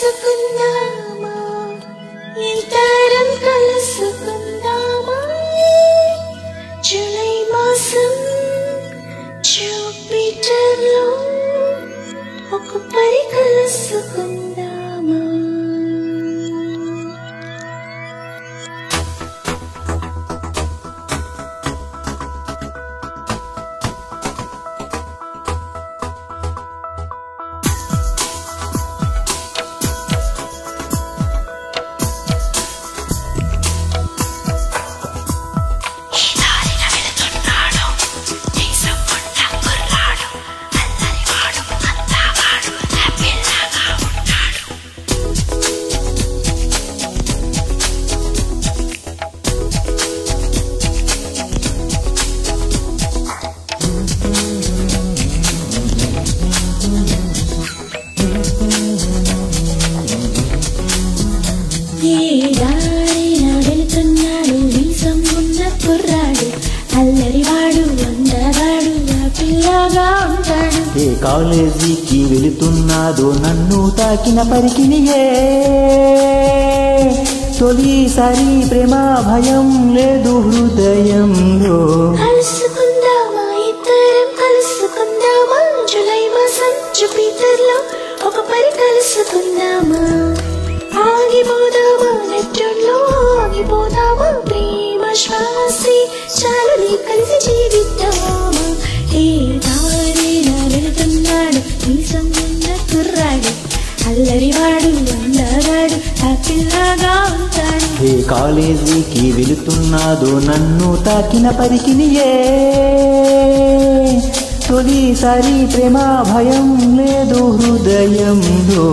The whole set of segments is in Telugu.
కలుసుకుందామా ఇద్దరం కలుసుకుందామా జూలై మాసం జూపిటర్లో ఒక పరి కలుసుకుందామా ఏ కాలేజీకి వెళుతున్నాదో నన్ను తాకిన పరికినియే తొలిసారి ప్రేమ భయం లేదు హృదయంలో కలుసుకుందామా ఇద్దరం కలుసుకుందామా జూలై మాసం జూపిటర్లో ఒక పరి కలుసుకుందామా ఆగిపోదామా నెట్యూన్లో ఆగిపోదామా ప్రేమ శ్వాసే చాలుని కలిసి జీవిద్దామా ఏ దారిన వెళుతున్నాడు ఈ సంగున్న కుర్రాడు అల్లరివాడు అందగాడు హ్యాపీలాగా ఉంటాడు ఏ కాలేజీకి వెళుతున్నాదో నన్ను తాకిన పరికినియే తొలిసారి ప్రేమ భయం లేదు హృదయంలో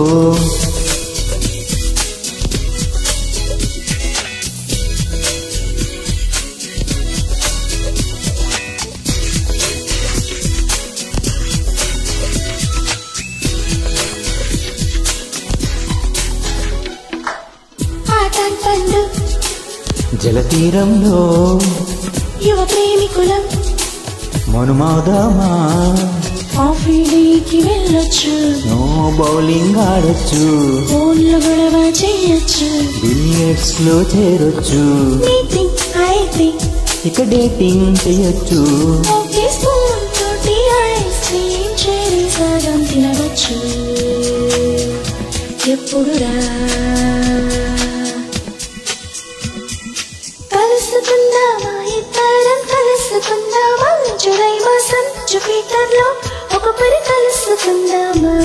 జలతీరంలో యువ ప్రేమికులం మనుమాదామా ఆఫీడీకి వెళ్ళొచ్చు నో బౌలింగ్ ఆడొచ్చు ఫోన్లో గొడవ చేయొచ్చు బిలియర్డ్స్ లో చేరొచ్చు మీటింగ్ అయితే ఇక డేటింగ్ చేయొచ్చు ఒకే స్పూన్ తోటి ఐస్ క్రీమ్ చేరి సగం తినవచ్చు ఎప్పుడురా కలుసుకుందామా ఇద్దరం కలుసుకుందామా జూలై మాసం జూపిటర్లో ఒక పరి కలుసుకుందామా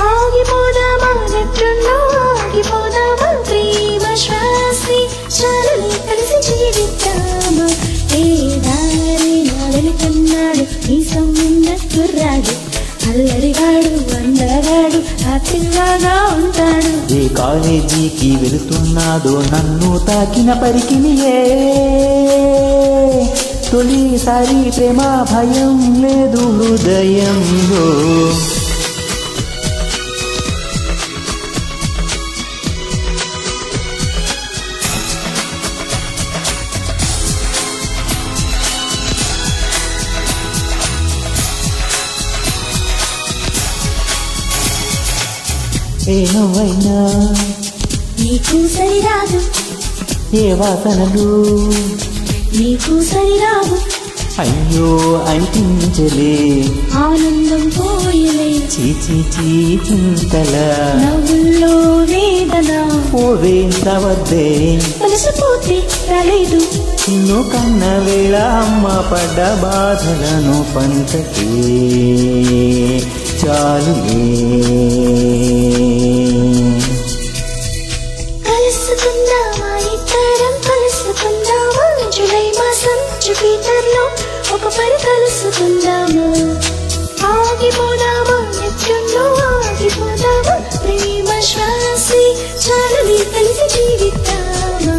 ఆగిపోదామా నెట్యూన్లో ఆగిపోదామా ప్రేమ శ్వాసే చాలుని కలిసి జీవిద్దామా ఏ దారిన వెళుతున్నాడు ఈ సంగున్న కుర్రాడు అల్లరివాడు అందగాడు హ్యాపీలాగా ఉంటాడు ఏ కాలేజీకి వెళుతున్నాదో నన్ను తాకిన పరికినియే తొలిసారి ప్రేమ భయం లేదు హృదయంలో ఏ నవ్వైనా నీకు సరిరాదు ఏ వాసనలు నీకు సరిరాదు అయ్యో అనిపించలే ఆనందం పోయలే చీచి చింతల నవ్వుల్లో వేదన ఓవేంతవద్దే కలిసిపోతే రాలేదు నిన్ను కన్న వేళ అమ్మ పడ్డ బాధలను పంచకే చాలులే కలుసుకుందామా ఇద్దరం కలుసుకుందామా జూలై మాసం జూపిటర్లో ఒక పరి కలుసుకుందామా ఆగిపోదామా నెట్యూన్లో ఆగిపోదామా ప్రేమ శ్వాసే చాలుని కలిసి జీవిద్దామా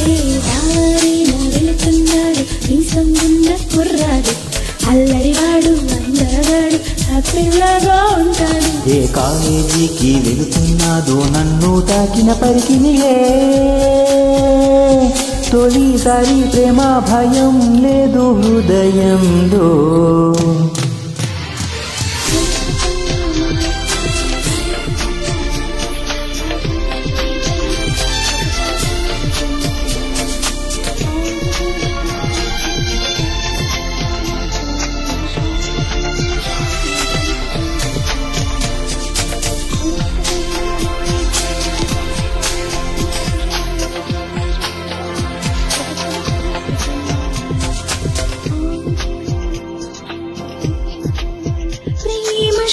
ఏ దారిన వెళుతున్నాడు ఈ సంగున్న కుర్రాడు అల్లరివాడు అందగాడు హ్యాపీలాగా ఉంటాడు ఏ కాలేజీకి వెళుతున్నాదో నన్ను తాకిన పరికినియే తొలిసారి ప్రేమ భయం లేదు హృదయంలో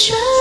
శ్వాస